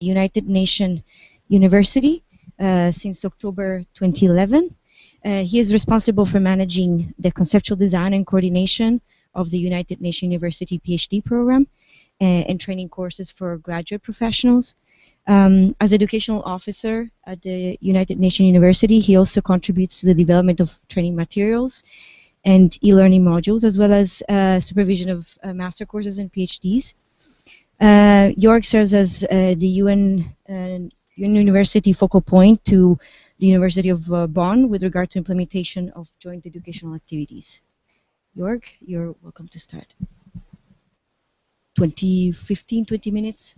United Nations University since October 2011. He is responsible for managing the conceptual design and coordination of the United Nations University PhD program and training courses for graduate professionals. As educational officer at the United Nations University, he also contributes to the development of training materials and e-learning modules, as well as supervision of master courses and PhDs. Jörg serves as the UN University focal point to the University of Bonn with regard to implementation of joint educational activities. Jörg, you're welcome to start. 20 minutes.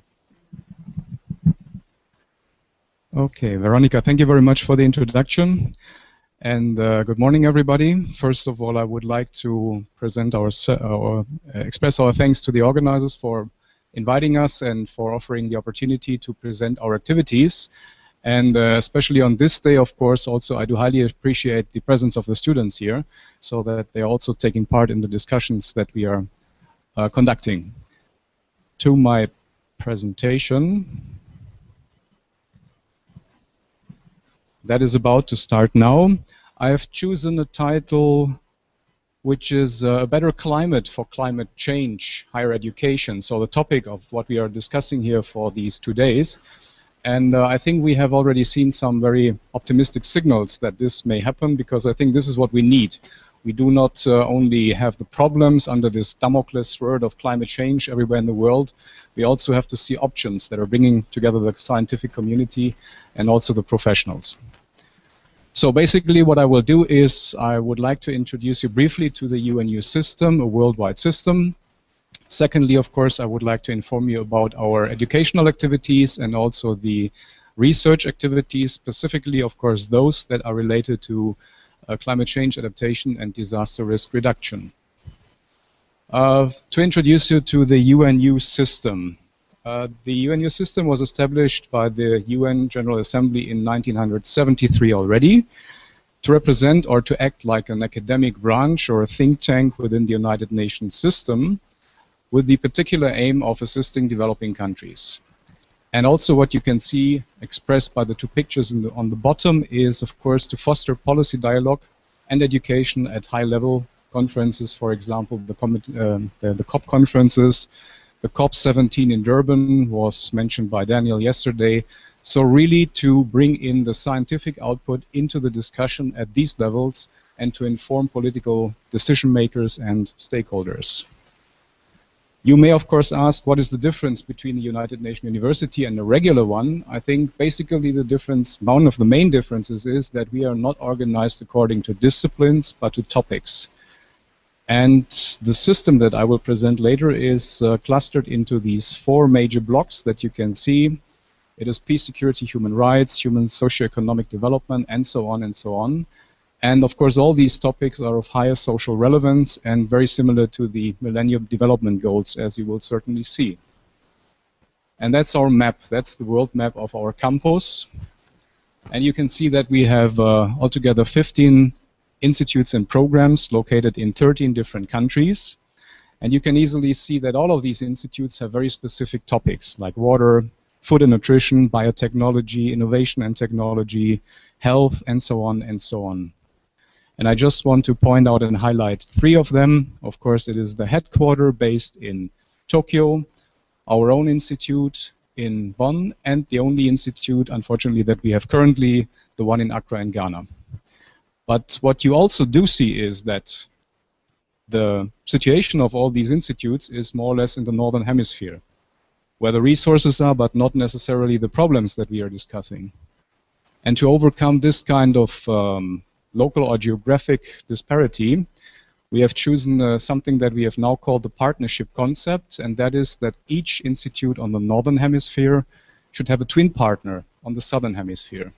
Okay, Veronica, thank you very much for the introduction. And good morning, everybody. First of all, I would like to present express our thanks to the organizers for inviting us and for offering the opportunity to present our activities. And especially on this day, of course, also I do highly appreciate the presence of the students here, so that they're also taking part in the discussions that we are conducting. To my presentation, that is about to start now. I have chosen a title which is a better climate for climate change, higher education. So the topic of what we are discussing here for these 2 days. And I think we have already seen some very optimistic signals that this may happen, because I think this is what we need. We do not only have the problems under this Damocles sword of climate change everywhere in the world. We also have to see options that are bringing together the scientific community and also the professionals. So basically what I will do is I would like to introduce you briefly to the UNU system, a worldwide system. Secondly, of course, I would like to inform you about our educational activities and also the research activities, specifically, of course, those that are related to climate change adaptation and disaster risk reduction. To introduce you to the UNU system. The UNU system was established by the UN General Assembly in 1973 already to represent or to act like an academic branch or a think tank within the United Nations system, with the particular aim of assisting developing countries. And also what you can see expressed by the two pictures on the bottom is, of course, to foster policy dialogue and education at high-level conferences, for example, the COP conferences. The COP17 in Durban was mentioned by Daniel yesterday. So really to bring in the scientific output into the discussion at these levels and to inform political decision makers and stakeholders. You may, of course, ask, what is the difference between the United Nations University and a regular one? I think basically the difference, one of the main differences, is that we are not organized according to disciplines, but to topics. And the system that I will present later is clustered into these 4 major blocks that you can see. It is peace, security, human rights, human socio-economic development, and so on and so on. And of course, all these topics are of higher social relevance and very similar to the Millennium Development Goals, as you will certainly see. And that's our map. That's the world map of our campus. And you can see that we have altogether 15 institutes and programs located in 13 different countries. And you can easily see that all of these institutes have very specific topics like water, food and nutrition, biotechnology, innovation and technology, health, and so on and so on. And I just want to point out and highlight 3 of them. Of course, it is the headquarters based in Tokyo, our own institute in Bonn, and the only institute, unfortunately, that we have currently, the one in Accra in Ghana. But what you also do see is that the situation of all these institutes is more or less in the northern hemisphere, where the resources are, but not necessarily the problems that we are discussing. And to overcome this kind of local or geographic disparity, we have chosen something that we have now called the partnership concept, and that is that each institute on the northern hemisphere should have a twin partner on the southern hemisphere.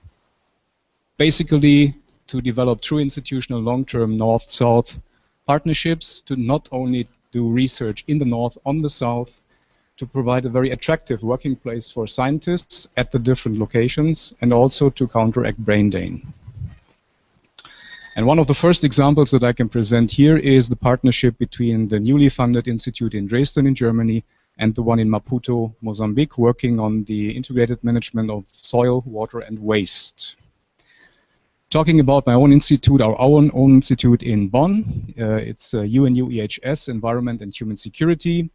Basically, to develop true institutional long-term north-south partnerships, to not only do research in the north on the south, to provide a very attractive working place for scientists at the different locations, and also to counteract brain drain. And one of the first examples that I can present here is the partnership between the newly funded institute in Dresden in Germany and the one in Maputo, Mozambique, working on the integrated management of soil, water, and waste. Talking about my own institute, our own institute in Bonn, it's UNU EHS, Environment and Human Security.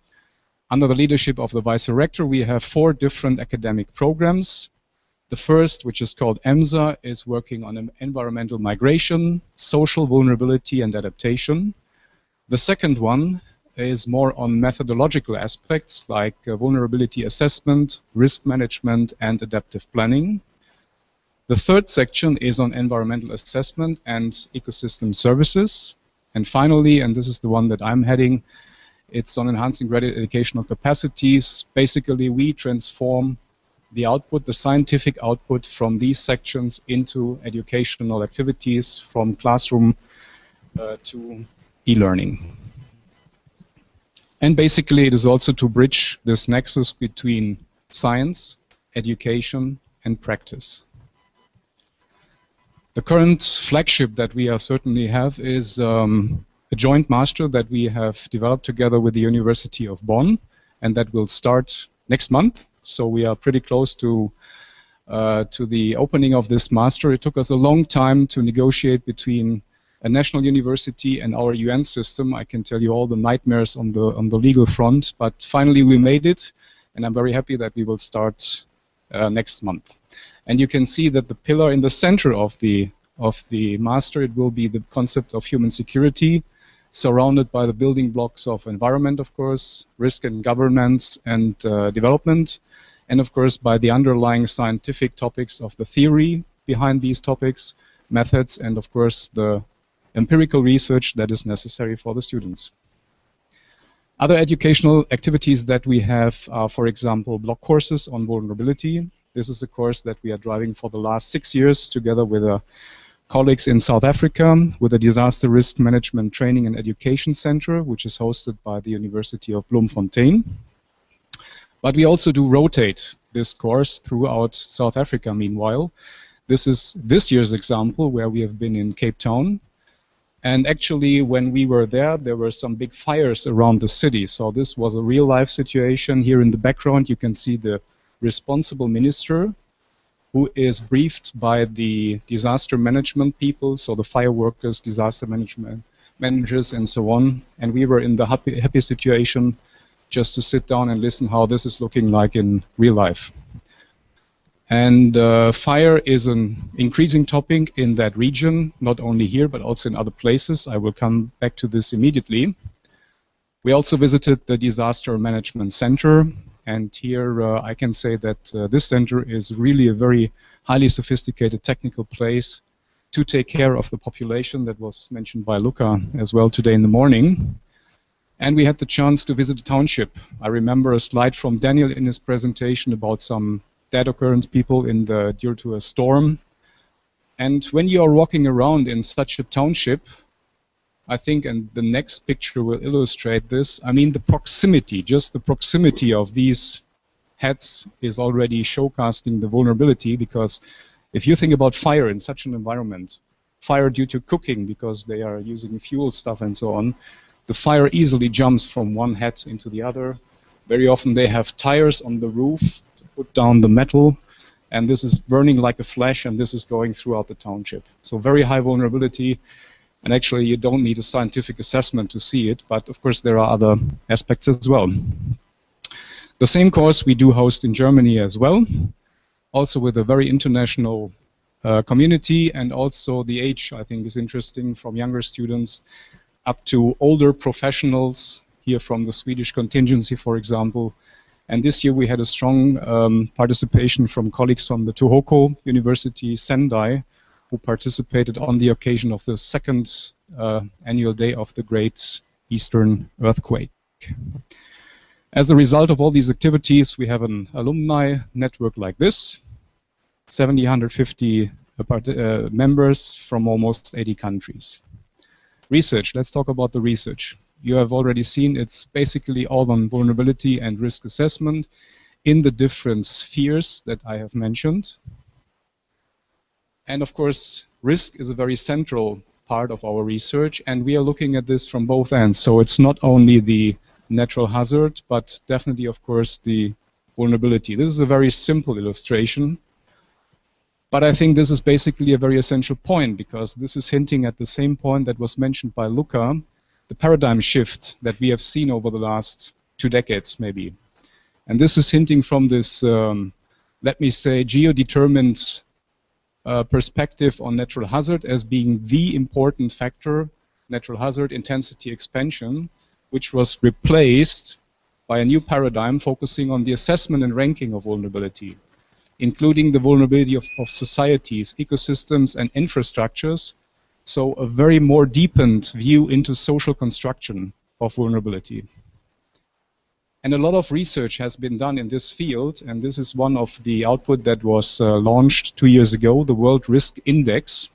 Under the leadership of the Vice Rector, we have 4 different academic programs. The first, which is called EMSA, is working on environmental migration, social vulnerability and adaptation. The second one is more on methodological aspects like vulnerability assessment, risk management, and adaptive planning. The third section is on environmental assessment and ecosystem services. And finally, and this is the one that I'm heading, it's on enhancing graduate educational capacities. Basically, we transform the output, the scientific output from these sections into educational activities from classroom to e-learning. And basically, it is also to bridge this nexus between science, education, and practice. The current flagship that we certainly have is a joint master that we have developed together with the University of Bonn, and that will start next month. So we are pretty close to the opening of this master. It took us a long time to negotiate between a national university and our UN system. I can tell you all the nightmares on the legal front, but finally we made it, and I'm very happy that we will start next month. And you can see that the pillar in the center of the master, it will be the concept of human security, surrounded by the building blocks of environment, of course, risk and governance and development, and of course by the underlying scientific topics of the theory behind these topics, methods, and of course the empirical research that is necessary for the students. Other educational activities that we have are, for example, block courses on vulnerability. This is a course that we are driving for the last 6 years together with colleagues in South Africa with a Disaster Risk Management Training and Education Center, which is hosted by the University of Bloemfontein. But we also do rotate this course throughout South Africa meanwhile. This is this year's example where we have been in Cape Town. And actually, when we were there were some big fires around the city. So this was a real-life situation. Here in the background, you can see the responsible minister who is briefed by the disaster management people, so the fire workers, disaster management managers, and so on. And we were in the happy situation just to sit down and listen how this is looking like in real life. And fire is an increasing topic in that region, not only here, but also in other places. I will come back to this immediately. We also visited the Disaster Management Center, and here I can say that this center is really a very highly sophisticated technical place to take care of the population that was mentioned by Luca as well today in the morning. And we had the chance to visit a township. I remember a slide from Daniel in his presentation about some dead occurrence people due to a storm. And when you are walking around in such a township, I think, and the next picture will illustrate this, I mean the proximity, just the proximity of these heads is already showcasing the vulnerability, because if you think about fire in such an environment, fire due to cooking because they are using fuel stuff and so on, the fire easily jumps from one head into the other. Very often they have tires on the roof to put down the metal, and this is burning like a flash, and this is going throughout the township. So very high vulnerability, and actually you don't need a scientific assessment to see it, but of course there are other aspects as well. The same course we do host in Germany as well, also with a very international community, and also the age I think is interesting, from younger students up to older professionals, here from the Swedish contingency, for example. And this year we had a strong participation from colleagues from the Tohoku University, Sendai, who participated on the occasion of the second annual day of the Great Eastern Earthquake. As a result of all these activities, we have an alumni network like this, 150 members from almost 80 countries. Research, let's talk about the research. You have already seen it's basically all on vulnerability and risk assessment in the different spheres that I have mentioned. And of course, risk is a very central part of our research, and we are looking at this from both ends. So it's not only the natural hazard, but definitely, of course, the vulnerability. This is a very simple illustration, but I think this is basically a very essential point, because this is hinting at the same point that was mentioned by Luca, the paradigm shift that we have seen over the last 2 decades, maybe. And this is hinting from this, let me say, geo-determined perspective on natural hazard as being the important factor, natural hazard intensity expansion, which was replaced by a new paradigm focusing on the assessment and ranking of vulnerability, including the vulnerability of societies, ecosystems, and infrastructures. So a very more deepened view into social construction of vulnerability. And a lot of research has been done in this field, and this is one of the output that was launched 2 years ago, the World Risk Index.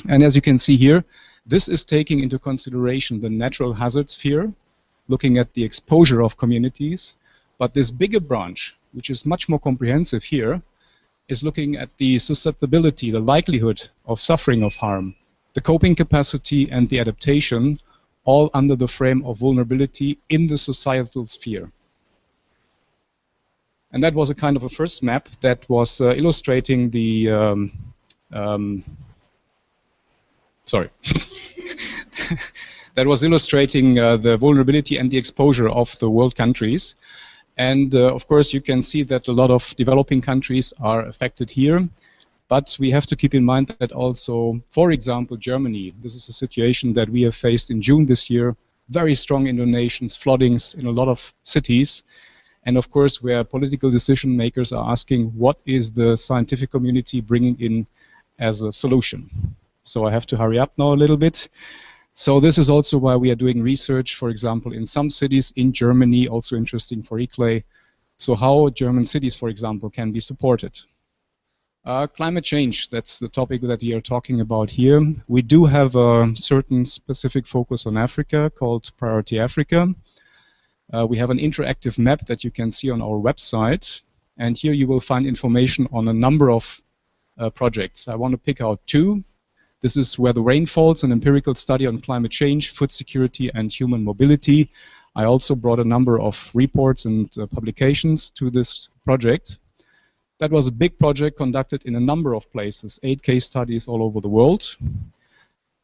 And as you can see here, this is taking into consideration the natural hazard sphere, looking at the exposure of communities. But this bigger branch, which is much more comprehensive here, is looking at the susceptibility, the likelihood of suffering of harm, the coping capacity, and the adaptation, all under the frame of vulnerability in the societal sphere. And that was a kind of a first map that was illustrating the, that was illustrating the vulnerability and the exposure of the world countries. And of course, you can see that a lot of developing countries are affected here. But we have to keep in mind that also, for example, Germany, this is a situation that we have faced in June this year, very strong inundations, floodings in a lot of cities. And of course, where political decision makers are asking, what is the scientific community bringing in as a solution? So I have to hurry up now a little bit. So this is also why we are doing research, for example, in some cities in Germany, also interesting for ICLEI. So how German cities, for example, can be supported. Climate change, that's the topic that we are talking about here. We do have a certain specific focus on Africa called Priority Africa. We have an interactive map that you can see on our website. And here you will find information on a number of projects. I want to pick out 2. This is Where the Rain Falls, an empirical study on climate change, food security, and human mobility. I also brought a number of reports and publications to this project. That was a big project conducted in a number of places, 8 case studies all over the world.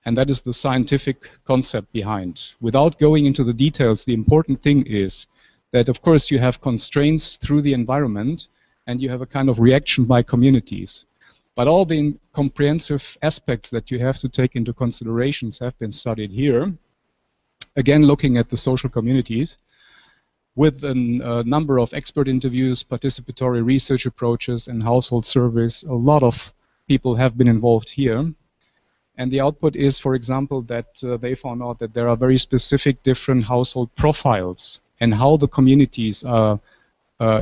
And that is the scientific concept behind. Without going into the details, the important thing is that, of course, you have constraints through the environment and you have a kind of reaction by communities. But all the comprehensive aspects that you have to take into considerations have been studied here. Again, looking at the social communities, with a number of expert interviews, participatory research approaches, and household surveys. A lot of people have been involved here. And the output is, for example, that they found out that there are very specific different household profiles and how the communities are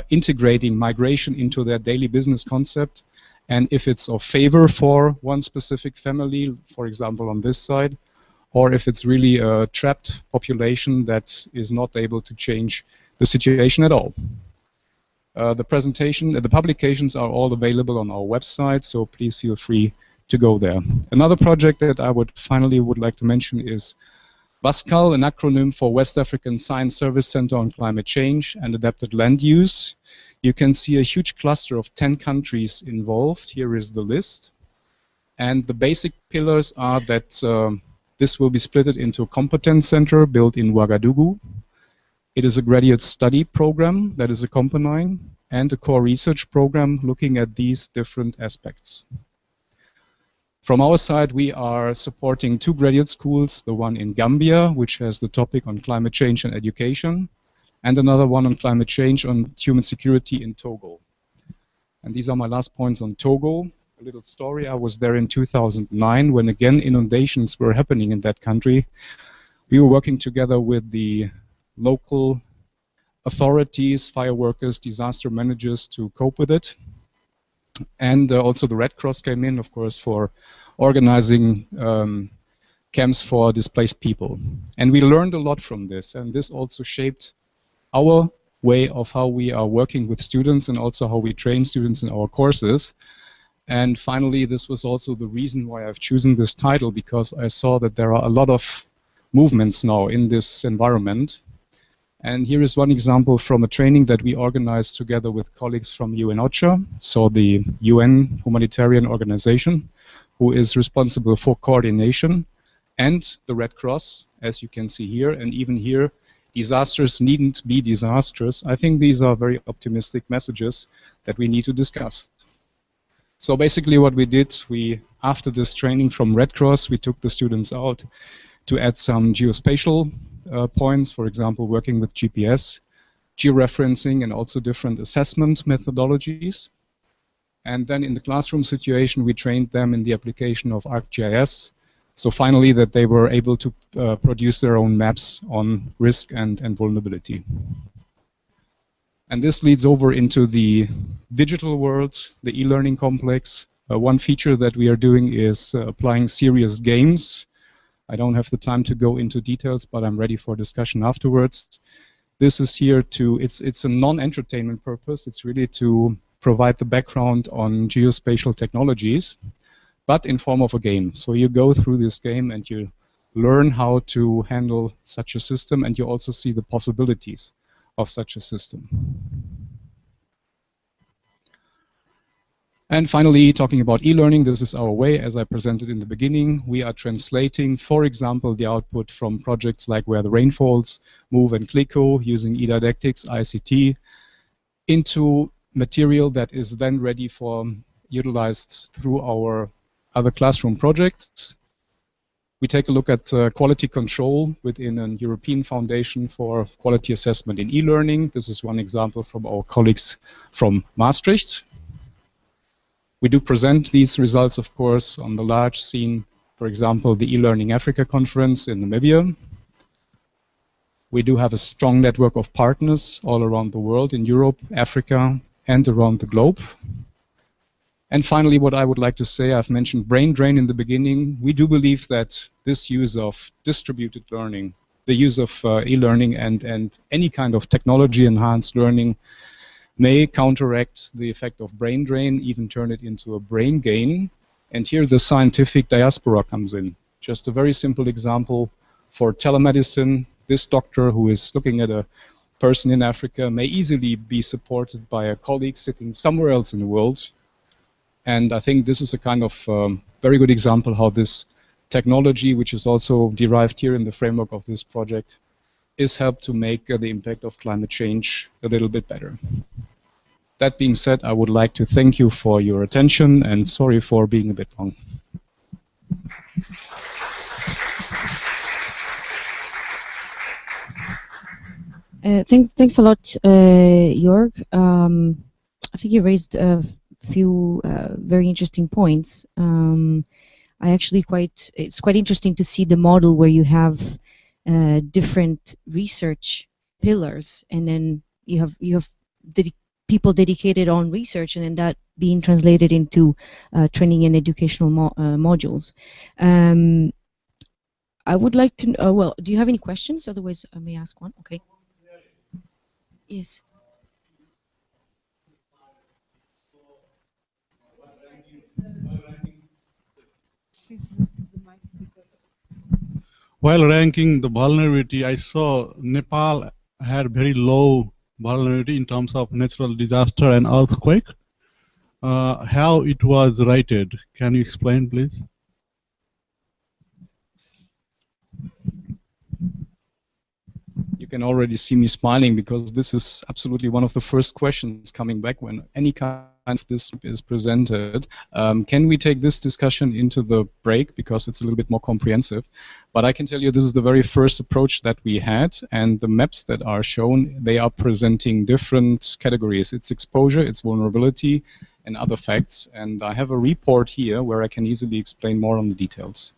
integrating migration into their daily business concept, and if it's of favor for one specific family, for example, on this side, or if it's really a trapped population that is not able to change the situation at all. The publications are all available on our website, so please feel free to go there. Another project that I would like to mention is WASCAL, an acronym for West African Science Service Center on Climate Change and Adapted Land Use. You can see a huge cluster of 10 countries involved. Here is the list. And the basic pillars are that this will be split into a competence center built in Ouagadougou. It is a graduate study program that is accompanying, and a core research program looking at these different aspects. From our side, we are supporting 2 graduate schools, the one in Gambia, which has the topic on climate change and education, and another one on climate change on human security in Togo. And these are my last points on Togo. A little story, I was there in 2009 when again inundations were happening in that country. We were working together with the local authorities, fire workers, disaster managers to cope with it. And also the Red Cross came in, of course, for organizing camps for displaced people. And we learned a lot from this, and this also shaped our way of how we are working with students and also how we train students in our courses. And finally, this was also the reason why I've chosen this title, because I saw that there are a lot of movements now in this environment. And here is one example from a training that we organized together with colleagues from UNOCHA, so the UN humanitarian organization, who is responsible for coordination, and the Red Cross, as you can see here. And even here, disasters needn't be disastrous. I think these are very optimistic messages that we need to discuss. So basically what we did, after this training from Red Cross, we took the students out to add some geospatial points, for example, working with GPS, georeferencing, and also different assessment methodologies. And then in the classroom situation, we trained them in the application of ArcGIS. So finally, that they were able to produce their own maps on risk and vulnerability. And this leads over into the digital world, the e-learning complex. One feature that we are doing is applying serious games. I don't have the time to go into details, but I'm ready for discussion afterwards. This is here it's a non-entertainment purpose. It's really to provide the background on geospatial technologies, but in form of a game. So you go through this game and you learn how to handle such a system, and you also see the possibilities of such a system. And finally, talking about e-learning, this is our way, as I presented in the beginning. We are translating, for example, the output from projects like Where the Rain Falls, Move, and Clico, using eDidactics, ICT, into material that is then ready for utilized through our other classroom projects. We take a look at quality control within a European Foundation for Quality Assessment in e-learning. This is one example from our colleagues from Maastricht. We do present these results, of course, on the large scene, for example, the e-learning Africa conference in Namibia. We do have a strong network of partners all around the world, in Europe, Africa, and around the globe. And finally, what I would like to say, I've mentioned brain drain in the beginning. We do believe that this use of distributed learning, the use of e-learning and any kind of technology-enhanced learning may counteract the effect of brain drain, even turn it into a brain gain. And here the scientific diaspora comes in. Just a very simple example for telemedicine. This doctor who is looking at a person in Africa may easily be supported by a colleague sitting somewhere else in the world. And I think this is a kind of very good example how this technology, which is also derived here in the framework of this project, is helped to make the impact of climate change a little bit better. That being said, I would like to thank you for your attention, and sorry for being a bit long. Thanks a lot, Jörg. I think you raised a few very interesting points. It's quite interesting to see the model where you have different research pillars, and then you have people dedicated on research, and then that being translated into training and educational modules. I would like to well, do you have any questions? Otherwise, I may ask one. Okay. Yes. While ranking the vulnerability, I saw Nepal had very low vulnerability in terms of natural disaster and earthquake. How it was rated? Can you explain, please? You can already see me smiling because this is absolutely one of the first questions coming back when any kind of this is presented. Can we take this discussion into the break because it's a little bit more comprehensive? But I can tell you this is the very first approach that we had, and the maps that are shown, they are presenting different categories. It's exposure, it's vulnerability, and other facts. And I have a report here where I can easily explain more on the details.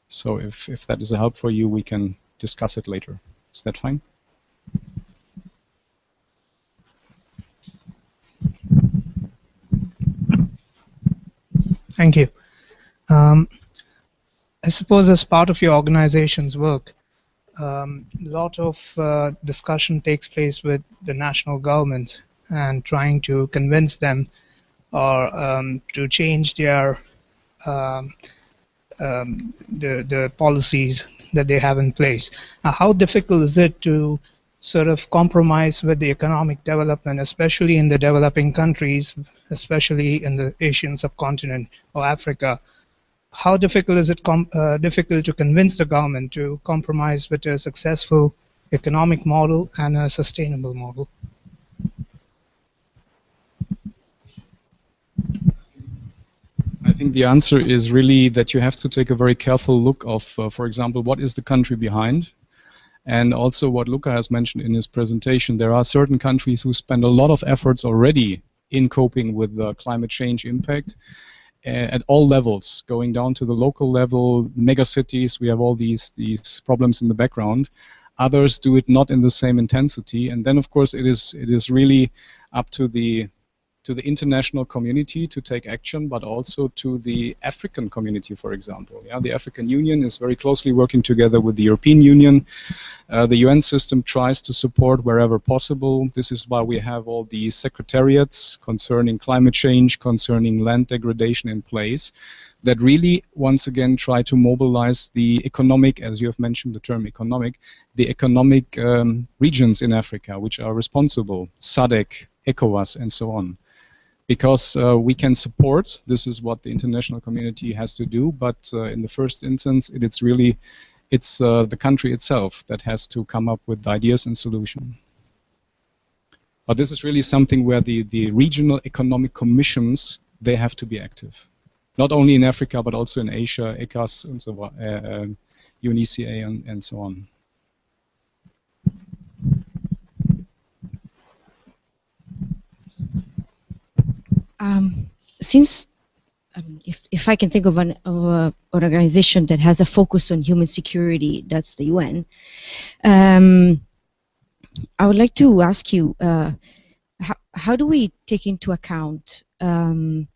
So if that is a help for you, we can discuss it later. Is that fine? Thank you. I suppose as part of your organization's work, a lot of discussion takes place with the national government and trying to convince them or to change their the policies that they have in place. How difficult is it to sort of compromise with the economic development, especially in the developing countries, especially in the Asian subcontinent or Africa. How difficult is it difficult to convince the government to compromise with a successful economic model and a sustainable model? I think the answer is really that you have to take a very careful look of, for example, what is the country behind, and also what Luca has mentioned in his presentation. There are certain countries who spend a lot of efforts already in coping with the climate change impact at all levels, going down to the local level, mega cities. We have all these problems in the background. Others do it not in the same intensity, and then of course it is really up to the international community to take action, but also to the African community, for example. Yeah, the African Union is very closely working together with the European Union. The UN system tries to support wherever possible. This is why we have all these secretariats concerning climate change, concerning land degradation in place, that really, once again, try to mobilize the economic, as you have mentioned the term economic, the economic regions in Africa, which are responsible, SADC, ECOWAS, and so on. Because we can support, this is what the international community has to do, but in the first instance, it's the country itself that has to come up with ideas and solutions. But this is really something where the regional economic commissions, they have to be active. Not only in Africa, but also in Asia, ECAS, and so on, UNECA, and so on. Since if I can think of an organization that has a focus on human security, that's the UN. I would like to ask you, how do we take into account from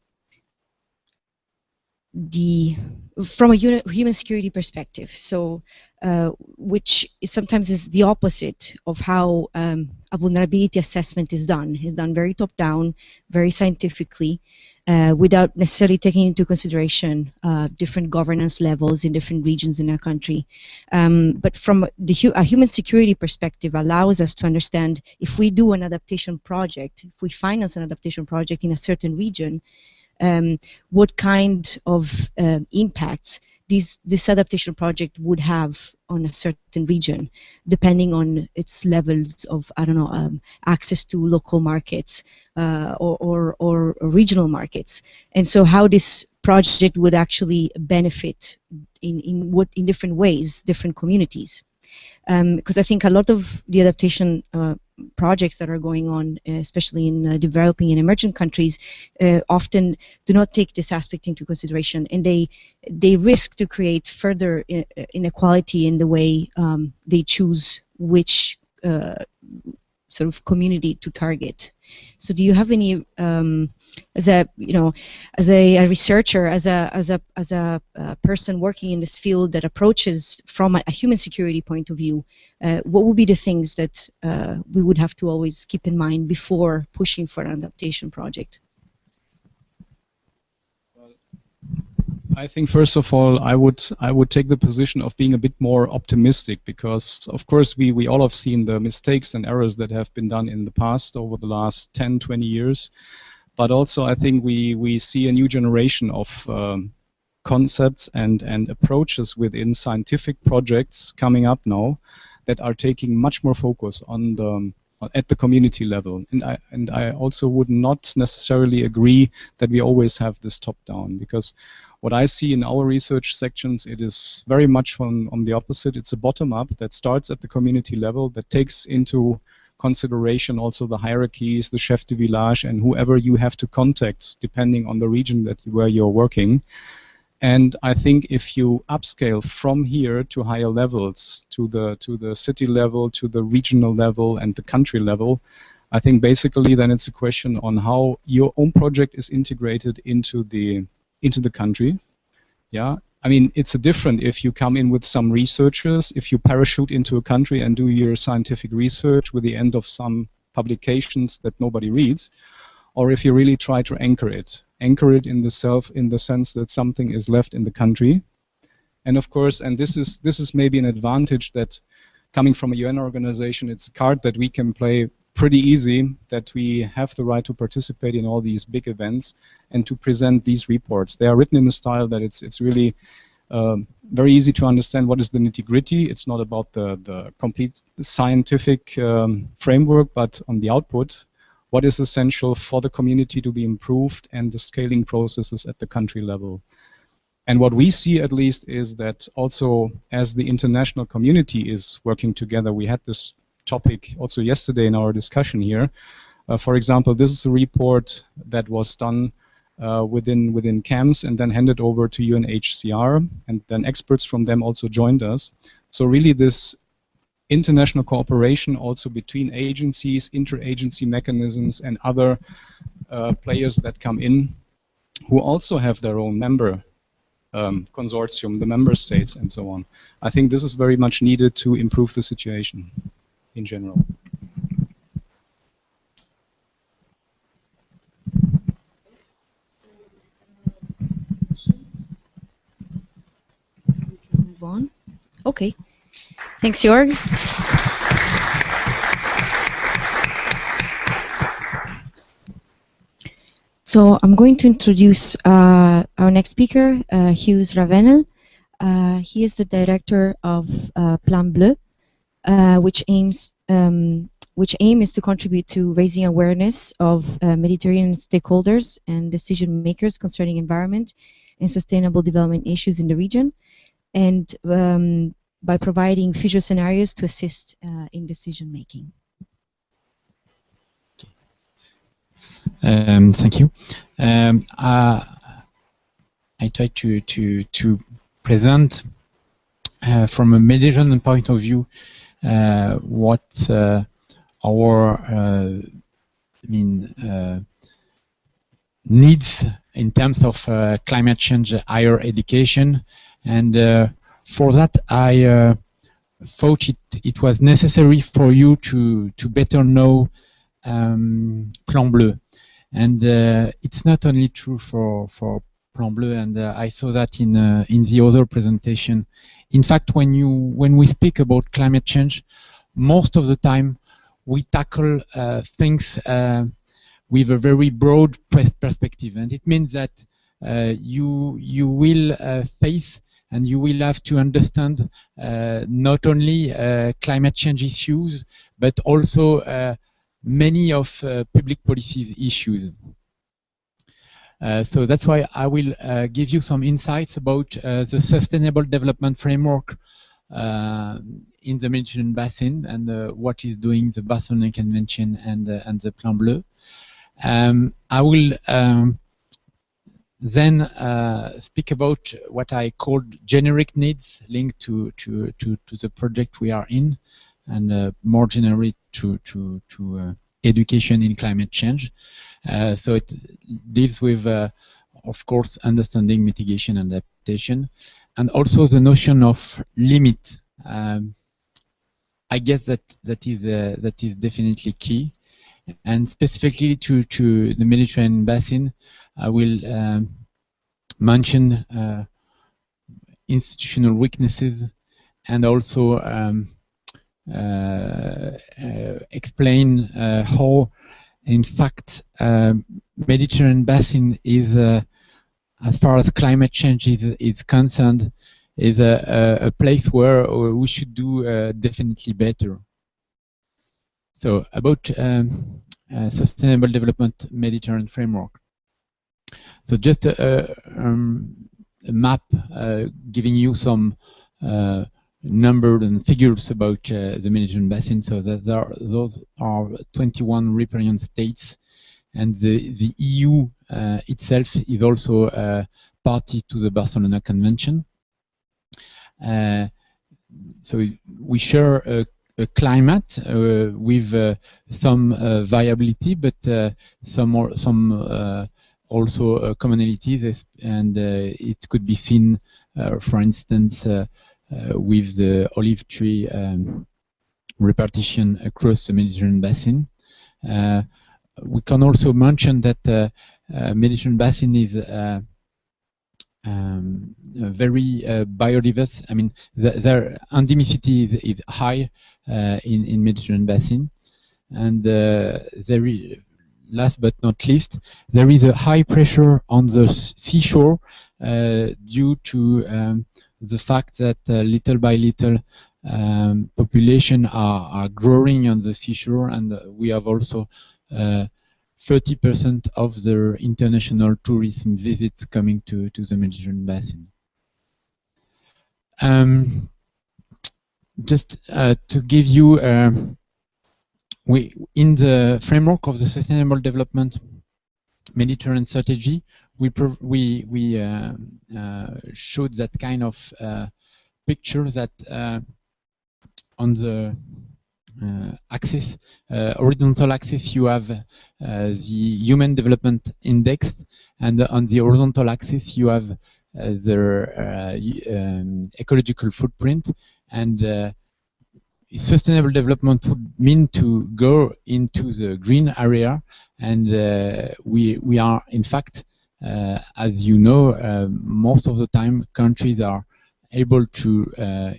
a human security perspective, so which sometimes is the opposite of how a vulnerability assessment is done. It's done very top-down, very scientifically, without necessarily taking into consideration different governance levels in different regions in our country. But from a human security perspective, allows us to understand if we do an adaptation project, if we finance an adaptation project in a certain region, what kind of impacts this adaptation project would have on a certain region, depending on its levels of, I don't know, access to local markets or regional markets, and so how this project would actually benefit in different ways, different communities. Because I think a lot of the adaptation projects that are going on, especially in developing and emerging countries, often do not take this aspect into consideration, and they risk to create further inequality in the way they choose which sort of community to target. So, do you have any, as a researcher, as a person working in this field that approaches from a human security point of view, what would be the things that we would have to always keep in mind before pushing for an adaptation project? I think first of all, I would take the position of being a bit more optimistic, because of course we all have seen the mistakes and errors that have been done in the past over the last 10, 20 years. But also I think we see a new generation of concepts and approaches within scientific projects coming up now that are taking much more focus on at the community level. And I also would not necessarily agree that we always have this top-down, because what I see in our research sections, it is very much on the opposite. It's a bottom-up that starts at the community level, that takes into consideration also the hierarchies, the chef de village, and whoever you have to contact depending on the region where you're working. And I think if you upscale from here to higher levels, to the city level, to the regional level, and the country level, I think basically then it's a question on how your own project is integrated into the country. Yeah, I mean, it's different if you come in with some researchers, if you parachute into a country and do your scientific research with the end of some publications that nobody reads, or if you really try to anchor it in the sense that something is left in the country. And of course, and this is maybe an advantage that coming from a UN organization, it's a card that we can play pretty easy, that we have the right to participate in all these big events and to present these reports. They are written in a style that it's really very easy to understand what is the nitty-gritty. It's not about the complete scientific framework, but on the output, what is essential for the community to be improved and the scaling processes at the country level. And what we see, at least, is that also as the international community is working together, we had this topic also yesterday in our discussion here. For example, this is a report that was done within camps and then handed over to UNHCR, and then experts from them also joined us. So really this international cooperation also between agencies, interagency mechanisms, and other players that come in who also have their own member consortium, the member states, and so on. I think this is very much needed to improve the situation in general. Move on. Okay. Thanks, Jörg. So I'm going to introduce our next speaker, Hughes Ravenel. He is the director of Plan Bleu, which aim is to contribute to raising awareness of Mediterranean stakeholders and decision makers concerning environment and sustainable development issues in the region, and by providing future scenarios to assist in decision making. Thank you. I try to present from a Mediterranean point of view what our needs in terms of climate change, higher education, and for that I thought it was necessary for you to better know Plan Bleu. And it's not only true for Plan Bleu, and I saw that in the other presentation. In fact, when we speak about climate change, most of the time we tackle things with a very broad perspective, and it means that you will face and you will have to understand not only climate change issues, but also many of public policies issues. So that's why I will give you some insights about the Sustainable Development Framework in the Mediterranean Basin and what is doing the Barcelona Convention and the Plan Bleu. I will then speak about what I called generic needs linked to the project we are in, and more generally to education in climate change. So it deals with, of course, understanding, mitigation, and adaptation, and also the notion of limit. I guess that is definitely key, and specifically to the Mediterranean Basin, I will mention institutional weaknesses and also explain how, in fact, Mediterranean Basin is, as far as climate change is concerned, is a place where we should do definitely better. So about Sustainable Development Mediterranean Framework. So just a map giving you some numbers and figures about the Mediterranean Basin. So that those are 21 riparian states, and the EU itself is also party to the Barcelona Convention. So we share a climate with some variability, but some also commonalities, and it could be seen, for instance, with the olive tree repartition across the Mediterranean Basin. We can also mention that Mediterranean Basin is very biodiverse. I mean, their endemicity is high in Mediterranean basin, and last but not least, there is a high pressure on the seashore due to the fact that little by little population are growing on the seashore, and we have also 30% of the international tourism visits coming to the Mediterranean basin. Just to give you, in the framework of the Sustainable Development Mediterranean Strategy, we showed that kind of picture that on the axis, horizontal axis, you have the Human Development Index, and on the horizontal axis, you have their ecological footprint. And sustainable development would mean to go into the green area, and we are, in fact, as you know, most of the time countries are able to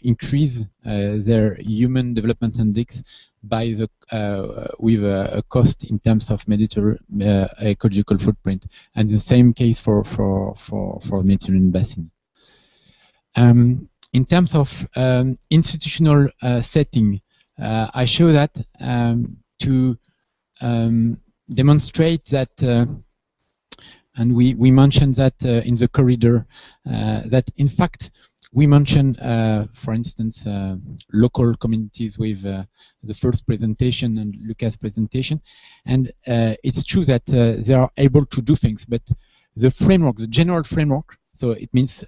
increase their Human Development Index by the with a cost in terms of ecological footprint, and the same case for Mediterranean basin. In terms of institutional setting, I show that to demonstrate that, and we mentioned that in the corridor, that in fact we mentioned, for instance, local communities with the first presentation and Lucas' presentation, and it's true that they are able to do things, but the framework, the general framework, so it means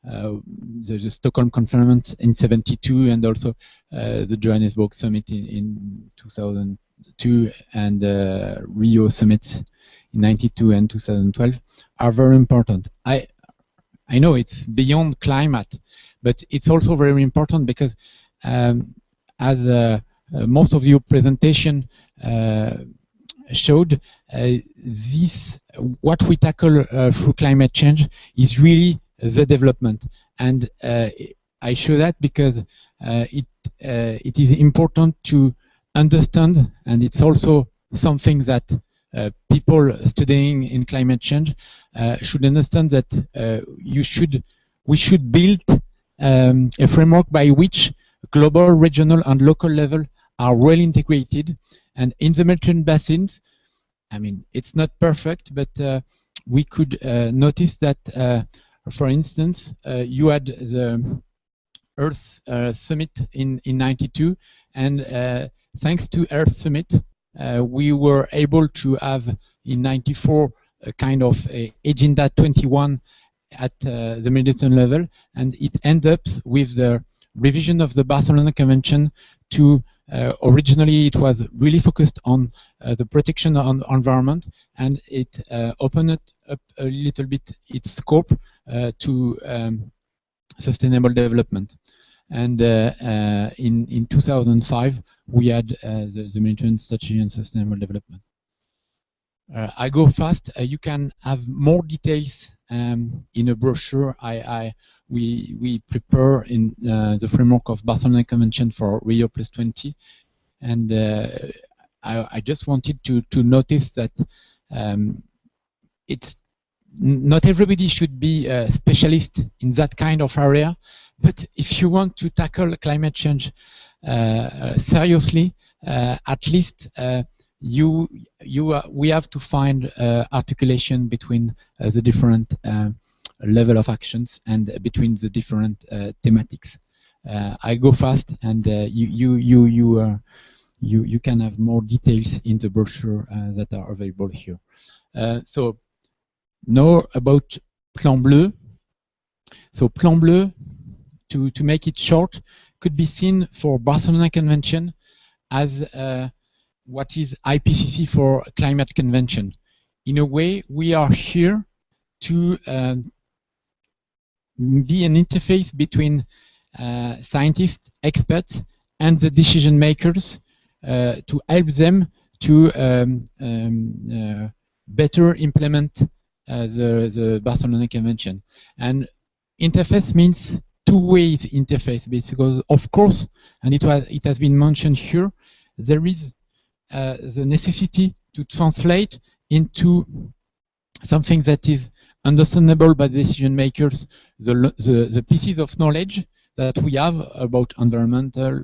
the Stockholm Conference in '72 and also the Johannesburg Summit in 2002 and Rio Summits in '92 and 2012 are very important. I know it's beyond climate, but it's also very important because as most of your presentation showed, what we tackle through climate change is really the development, and I show that because it is important to understand, and it's also something that people studying in climate change should understand, that we should build a framework by which global, regional, and local level are well integrated. And in the Mediterranean basins, I mean, it's not perfect, but we could notice that, for instance, you had the Earth Summit in '92, and thanks to Earth Summit, we were able to have in '94 a kind of Agenda 21 at the Mediterranean level, and it ended up with the revision of the Barcelona Convention to originally it was really focused on the protection of the environment, and it opened up a little bit its scope to sustainable development. And in 2005, we had the Mediterranean Strategy on Sustainable Development. I go fast. You can have more details in a brochure we prepare in the framework of Barcelona Convention for Rio +20. And I just wanted to notice that it's not everybody should be a specialist in that kind of area, but if you want to tackle climate change seriously, at least we have to find articulation between the different level of actions and between the different thematics. I go fast, and you can have more details in the brochure that are available here. So now about Plan Bleu. So Plan Bleu, to make it short, could be seen for Barcelona Convention as what is IPCC for Climate Convention. In a way, we are here to be an interface between scientists, experts, and the decision makers to help them to better implement the Barcelona Convention. And interface means two-way interface, because of course, and it has been mentioned here, there is the necessity to translate into something that is understandable by decision makers, the pieces of knowledge that we have about environmental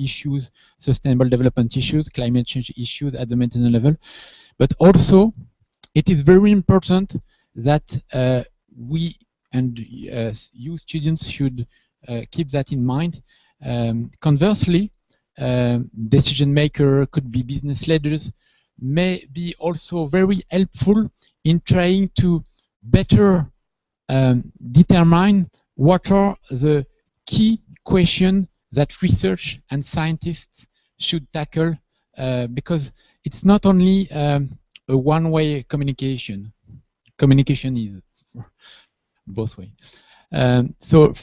issues, sustainable development issues, climate change issues at the maintenance level. But also, it is very important that we and you students should keep that in mind. Conversely, decision maker could be business leaders, may be also very helpful in trying to better determine what are the key questions that research and scientists should tackle, because it's not only a one-way communication. Communication is both ways. So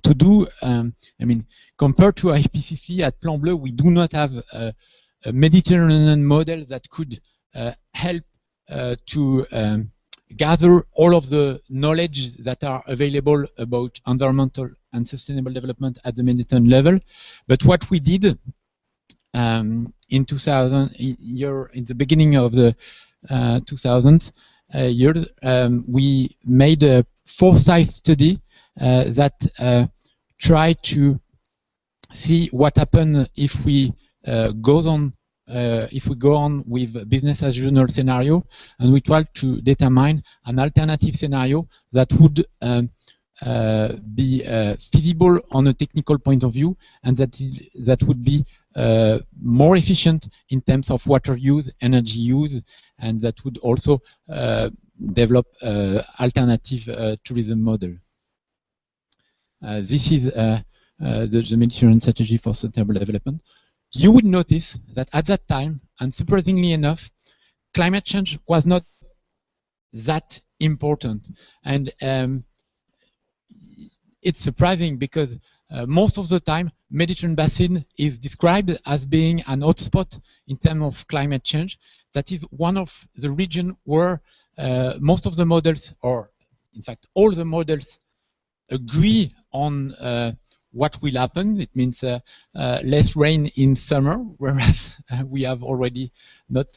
to do, I mean, compared to IPCC at Plan Bleu, we do not have a Mediterranean model that could help to gather all of the knowledge that are available about environmental and sustainable development at the Mediterranean level. But what we did in 2000, in the beginning of the 2000s years, we made a foresight study that tried to see what happens if we go on with business as usual scenario, and we tried to determine an alternative scenario that would be feasible on a technical point of view, and that would be more efficient in terms of water use, energy use, and that would also develop alternative tourism model. This is the Mediterranean strategy for sustainable development. You would notice that at that time, and surprisingly enough, climate change was not that important. And it's surprising because most of the time, Mediterranean basin is described as being an hotspot in terms of climate change. That is one of the regions where most of the models, or in fact all the models, agree on what will happen. It means less rain in summer, whereas we have already not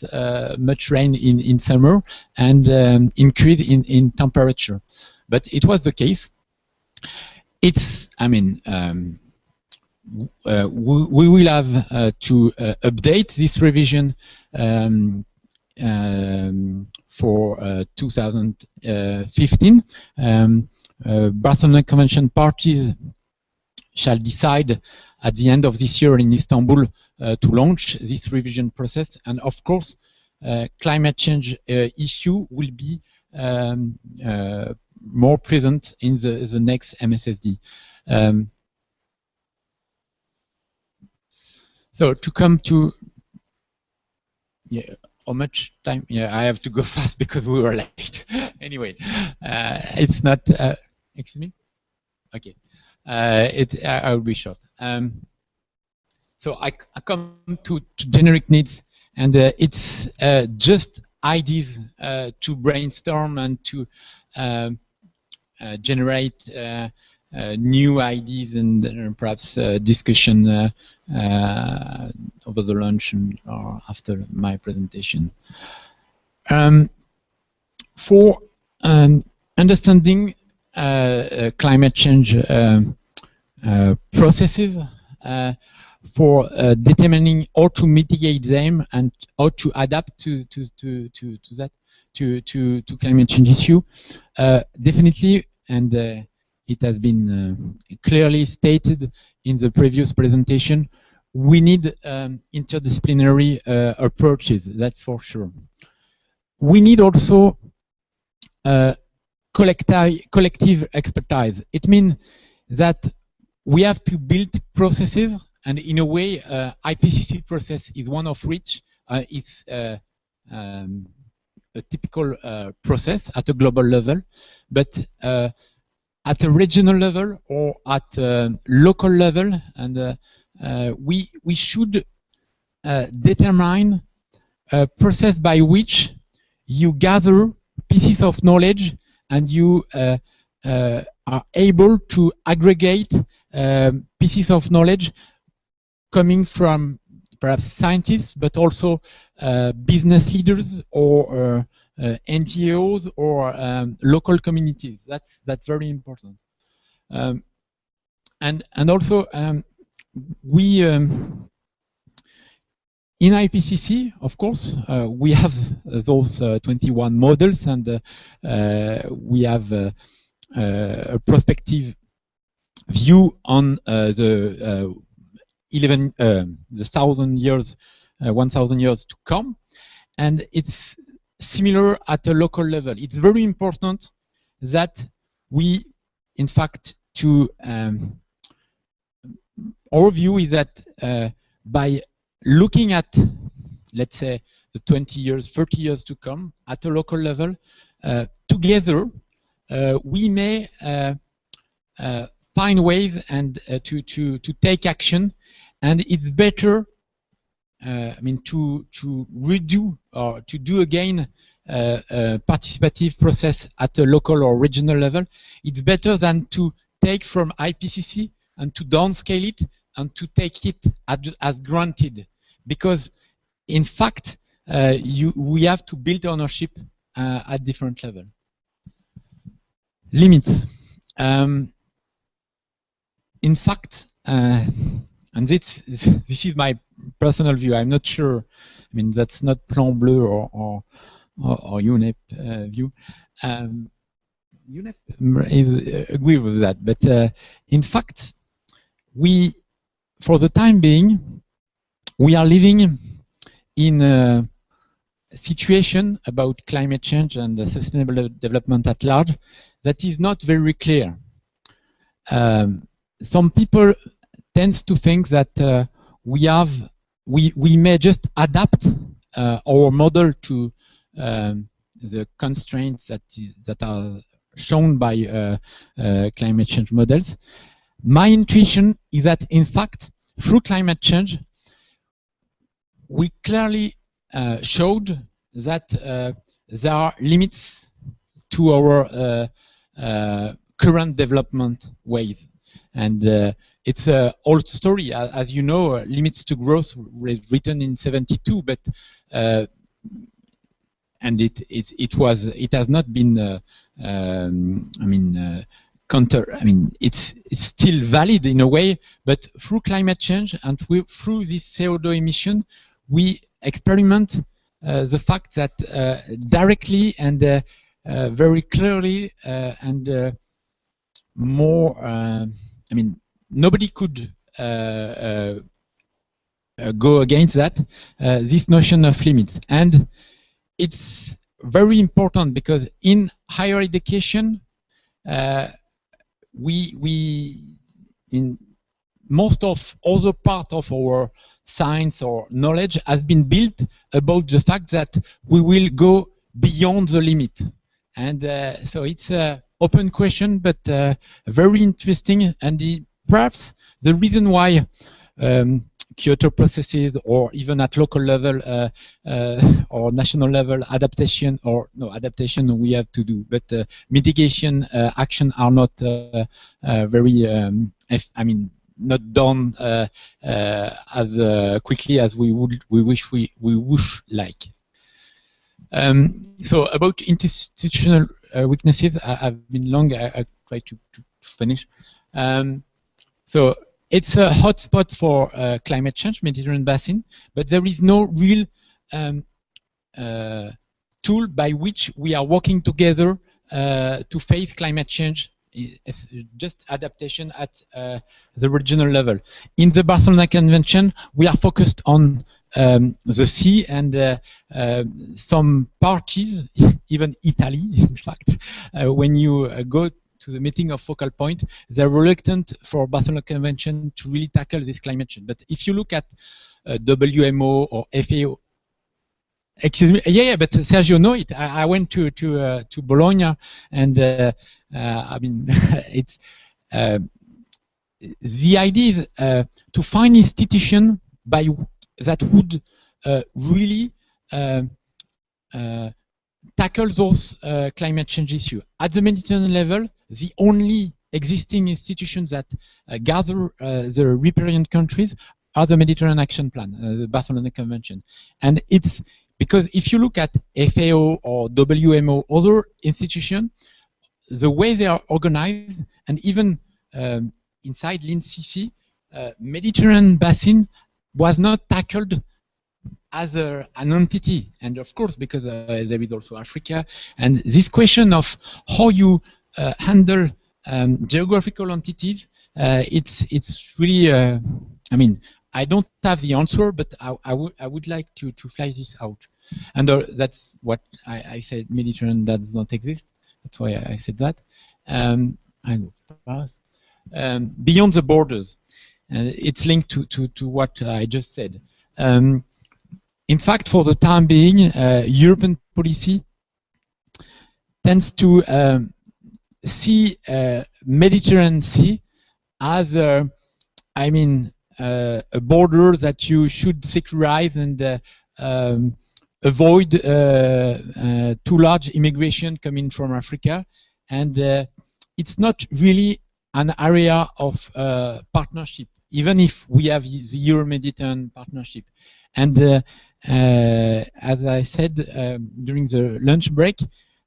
much rain in summer, and increase in temperature. But it was the case. It's, I mean, we will have to update this revision for 2015. Barcelona Convention parties shall decide at the end of this year in Istanbul to launch this revision process, and of course climate change issue will be more present in the next MSSD. So to come to, yeah, how much time? Yeah, I have to go fast because we were late. Anyway, it's not, excuse me? Okay, I will be short. So I come to generic needs, and it's just ideas to brainstorm and to generate new ideas and perhaps discussion over the lunch or after my presentation. For understanding climate change processes, for determining how to mitigate them and how to adapt to climate change issue, definitely, and it has been clearly stated in the previous presentation, we need interdisciplinary approaches, that's for sure. We need also collective expertise. It means that we have to build processes, and in a way, IPCC process is one of which it's a typical process at a global level, but at a regional level or at a local level, and we should determine a process by which you gather pieces of knowledge and you are able to aggregate pieces of knowledge coming from perhaps scientists, but also business leaders or NGOs or local communities. That's very important. And also we in IPCC, of course, we have those 21 models, and we have a prospective view on the 1,000 years, 1,000 years to come, and it's similar at a local level. It's very important that we, in fact, our view is that by looking at, let's say, the 20 years, 30 years to come at a local level, together we may find ways and to take action, and it's better, I mean, to redo or to do again a participative process at a local or regional level. It's better than to take from IPCC and to downscale it and to take it as granted, because in fact we have to build ownership at different level. Limits. In fact, and this is my personal view. I'm not sure. I mean, that's not Plan Bleu or UNEP view. UNEP is agree with that, but in fact, we, for the time being, we are living in a situation about climate change and the sustainable development at large that is not very clear. Some people tend to think that we may just adapt our model to the constraints that are shown by climate change models. My intuition is that, in fact, through climate change, we clearly showed that there are limits to our current development ways. And it's an old story. As you know, Limits to Growth was written in '72, but and it has not been it's still valid in a way, but through climate change and through this CO2 emission, we experiment the fact that directly and very clearly and more, I mean, nobody could go against that, this notion of limits. And it's very important because in higher education, in most of other part of our science or knowledge has been built about the fact that we will go beyond the limit. And so it's an open question, but very interesting. And perhaps the reason why Kyoto processes, or even at local level or national level, adaptation we have to do, but mitigation action are not very, I mean, not done as quickly as we wish like. So about institutional weaknesses, I've been long. I try to finish. So it's a hotspot for climate change, Mediterranean basin, but there is no real tool by which we are working together to face climate change. It's just adaptation at the regional level. In the Barcelona Convention, we are focused on the sea, and some parties, even Italy, in fact, when you go to the meeting of Focal Point, they're reluctant for Barcelona Convention to really tackle this climate change. But if you look at WMO or FAO, excuse me, yeah, but Sergio know it. I went to Bologna, and I mean, it's the idea is to find institution that would really tackle those climate change issues. At the Mediterranean level, the only existing institutions that gather the riparian countries are the Mediterranean Action Plan, the Barcelona Convention. And it's because if you look at FAO or WMO, other institutions, the way they are organized, and even inside LINCC, Mediterranean basin was not tackled as an entity, and of course because there is also Africa, and this question of how you handle geographical entities, it's really I mean, I don't have the answer, but I would like to fly this out, and that's what I said. Mediterranean does not exist. That's why I said that. I go fast. Beyond the borders, it's linked to what I just said. In fact, for the time being, European policy tends to see Mediterranean Sea as a border that you should securize and avoid too large immigration coming from Africa. And it's not really an area of partnership, even if we have the Euro-Mediterranean partnership. And as I said during the lunch break,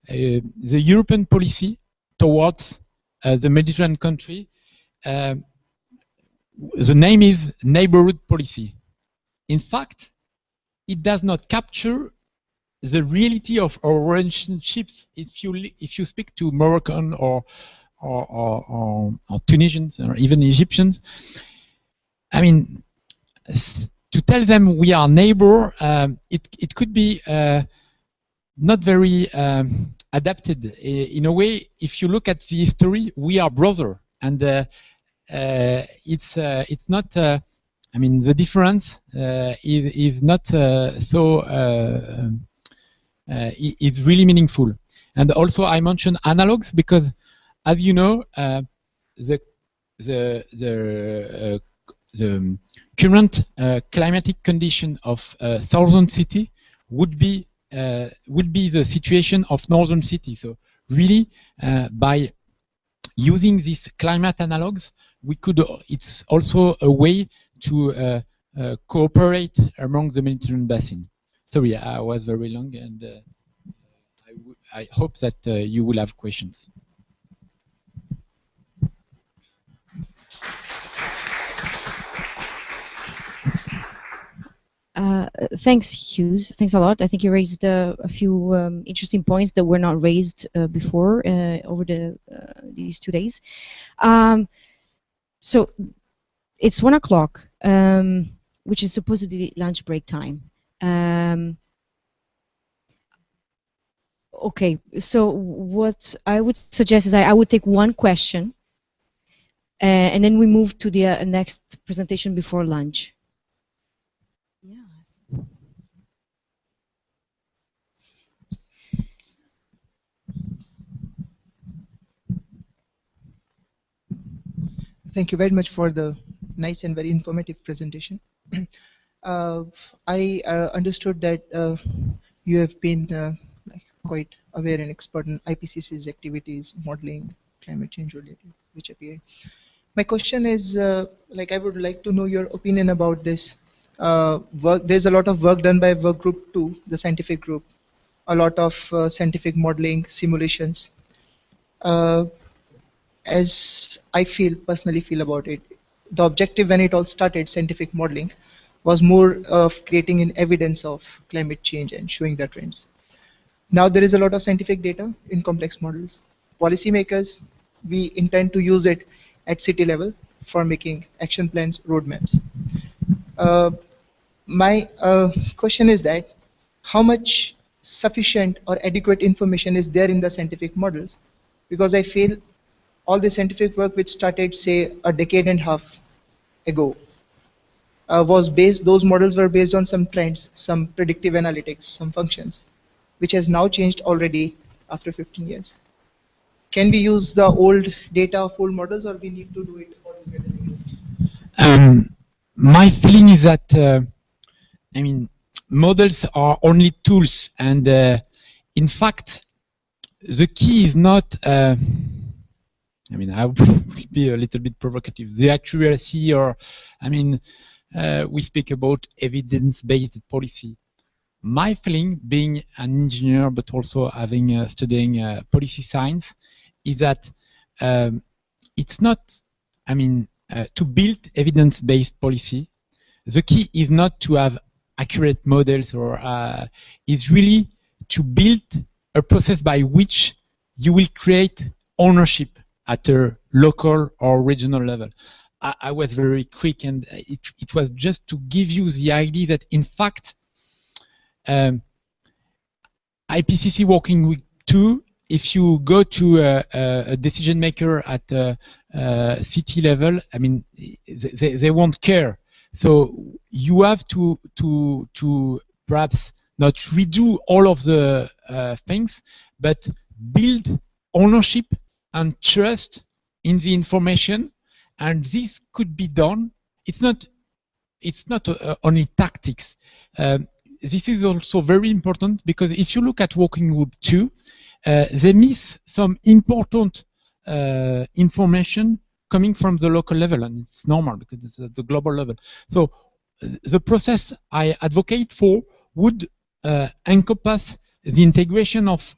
the European policy towards the Mediterranean country, the name is neighborhood policy. In fact, it does not capture the reality of our relationships. If you speak to Moroccan or Tunisians or even Egyptians, I mean, to tell them we are neighbor, it could be not very adapted. In a way, if you look at the history, we are brother, and it's not. I mean, the difference is not so. It's really meaningful. And also, I mentioned analogs because, as you know, the current climatic condition of southern city would be the situation of northern city. So really, by using these climate analogs, we could. It's also a way to cooperate among the Mediterranean basin. Sorry, I was very long, and I hope that you will have questions. Thanks, Hughes. Thanks a lot. I think you raised a few interesting points that were not raised before over these 2 days. So it's 1 o'clock, which is supposedly lunch break time. Okay, so what I would suggest is I would take one question, and then we move to the next presentation before lunch. Thank you very much for the nice and very informative presentation. I understood that you have been like quite aware and expert in IPCC's activities, modeling climate change related, which appear. My question is, like, I would like to know your opinion about this work. There's a lot of work done by work group 2, the scientific group, a lot of scientific modeling, simulations. As I personally feel about it, the objective when it all started, scientific modeling, was more of creating an evidence of climate change and showing the trends. Now there is a lot of scientific data in complex models. Policymakers, we intend to use it at city level for making action plans, roadmaps. My question is that how much sufficient or adequate information is there in the scientific models? Because I feel all the scientific work which started, say, a decade and a half ago, those models were based on some trends, some predictive analytics, some functions, which has now changed already after 15 years. Can we use the old data of old models, or we need to do it all together? My feeling is that, I mean, models are only tools, and in fact, the key is not, I mean, I will be a little bit provocative, the accuracy or, I mean, we speak about evidence-based policy. My feeling, being an engineer, but also having studying policy science, is that it's not, I mean, to build evidence-based policy, the key is not to have accurate models or is really to build a process by which you will create ownership at a local or regional level. I was very quick, and it was just to give you the idea that in fact IPCC Working Week 2, if you go to a decision maker at city level, I mean, they won't care. So you have to perhaps not redo all of the things, but build ownership and trust in the information, and this could be done. It's not only tactics. This is also very important because if you look at Working Group 2, they miss some important information coming from the local level, and it's normal because it's at the global level. So the process I advocate for would encompass the integration of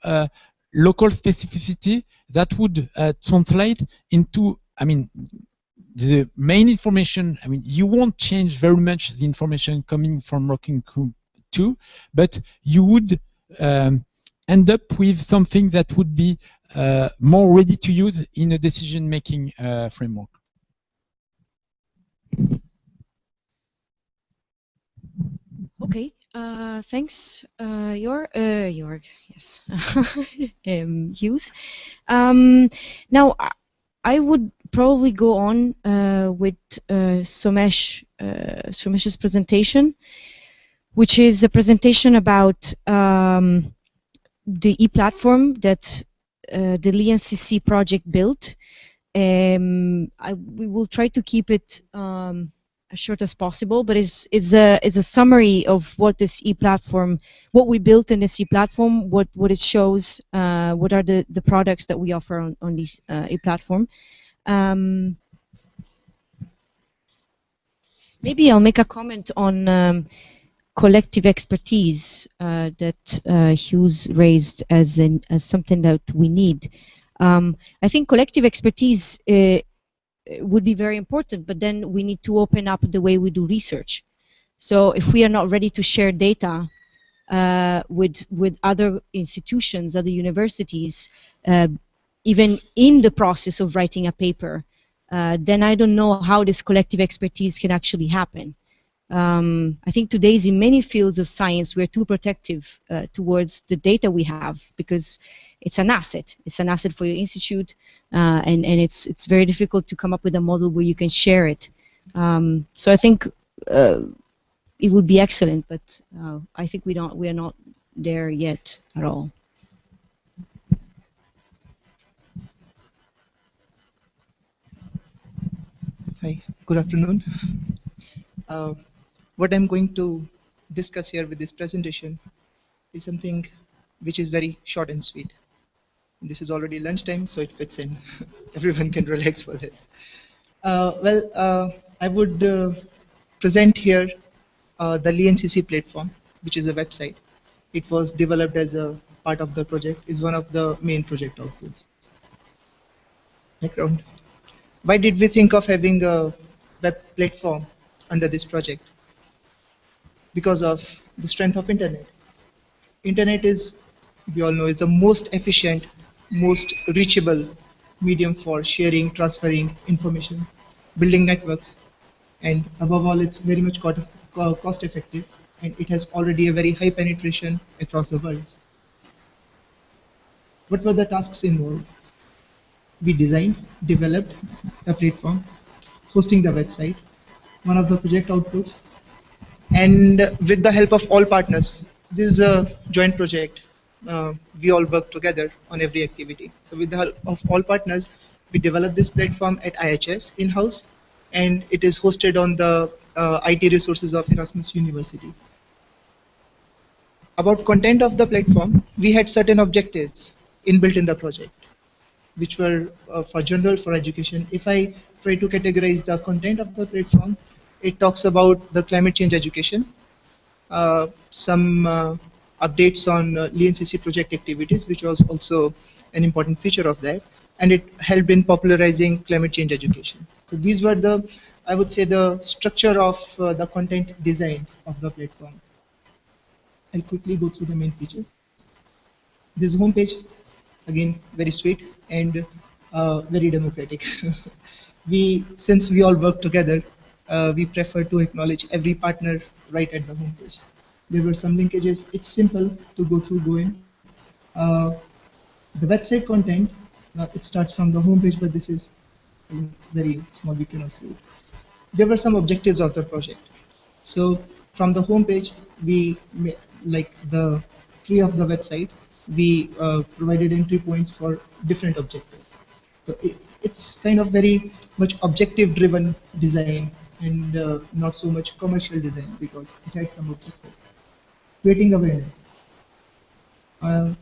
local specificity that would translate into, I mean, the main information. I mean, you won't change very much the information coming from Working Group 2, but you would end up with something that would be more ready to use in a decision-making framework. Okay, thanks, Jorg, yes, Hughes. Now, I would probably go on with Somesh's presentation, which is a presentation about the e-platform that the LeanCC project built. We will try to keep it as short as possible, but it's a summary of what this e-platform, what we built in this e-platform, what it shows, what are the products that we offer on this e-platform. Maybe I'll make a comment on collective expertise that Hughes raised as something that we need. I think collective expertise would be very important, but then we need to open up the way we do research. So if we are not ready to share data with other institutions, other universities, even in the process of writing a paper, then I don't know how this collective expertise can actually happen. I think today's in many fields of science we're too protective towards the data we have because it's an asset. It's an asset for your institute, and it's very difficult to come up with a model where you can share it. So I think it would be excellent, but I think we are not there yet at all. Hi, good afternoon. What I'm going to discuss here with this presentation is something which is very short and sweet. This is already lunchtime, so it fits in. Everyone can relax for this. I would present here the LeanCC platform, which is a website. It was developed as a part of the project, is one of the main project outputs. Background. Why did we think of having a web platform under this project? Because of the strength of internet. Internet is, we all know, is the most efficient, most reachable medium for sharing, transferring information, building networks, and above all, it's very much cost effective, and it has already a very high penetration across the world. What were the tasks involved? We designed, developed the platform, hosting the website, one of the project outputs, and with the help of all partners. This is a joint project. We all work together on every activity. So with the help of all partners, we developed this platform at IHS in-house, and it is hosted on the IT resources of Erasmus University. About content of the platform, we had certain objectives inbuilt in the project, which were for general, for education. If I try to categorize the content of the platform, it talks about the climate change education, some updates on LeanCC project activities, which was also an important feature of that, and it helped in popularizing climate change education. So these were the, I would say, the structure of the content design of the platform. I'll quickly go through the main features. This homepage, again, very sweet and very democratic. Since we all work together, we prefer to acknowledge every partner right at the homepage. There were some linkages. It's simple to go through, go in. The website content, it starts from the homepage, but this is very small, we cannot see it. There were some objectives of the project. So from the homepage, like the tree of the website, we provided entry points for different objectives. So it's kind of very much objective-driven design and not so much commercial design because it had some objectives. Creating awareness on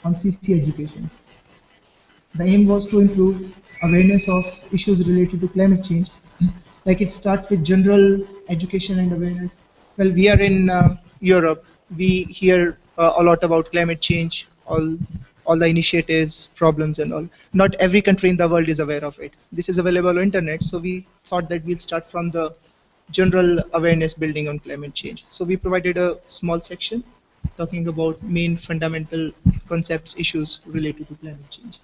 CC education. The aim was to improve awareness of issues related to climate change. Like it starts with general education and awareness. Well, we are in Europe. We hear a lot about climate change, all the initiatives, problems, and all. Not every country in the world is aware of it. This is available on internet, so we thought that we'll start from the general awareness building on climate change. So we provided a small section talking about main fundamental concepts, issues related to climate change.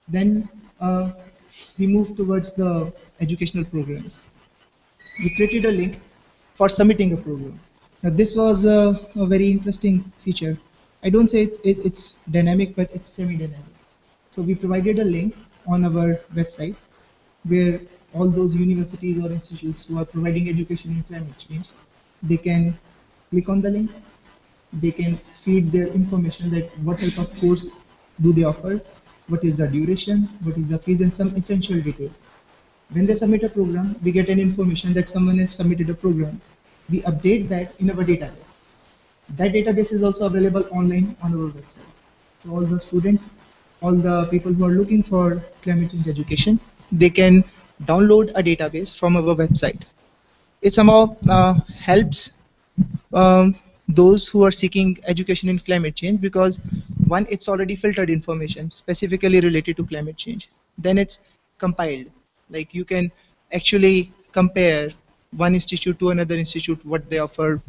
Then we moved towards the educational programs. We created a link for submitting a program. Now this was a very interesting feature. I don't say it's dynamic, but it's semi-dynamic. So we provided a link on our website where all those universities or institutes who are providing education in climate change, they can click on the link, they can feed their information that what type of course do they offer, what is the duration, what is the fees, and some essential details. When they submit a program, we get an information that someone has submitted a program. We update that in our database. That database is also available online on our website. So all the students, all the people who are looking for climate change education, they can download a database from our website. It somehow helps those who are seeking education in climate change because one, it's already filtered information specifically related to climate change. Then it's compiled. Like you can actually compare one institute to another institute, what they offer,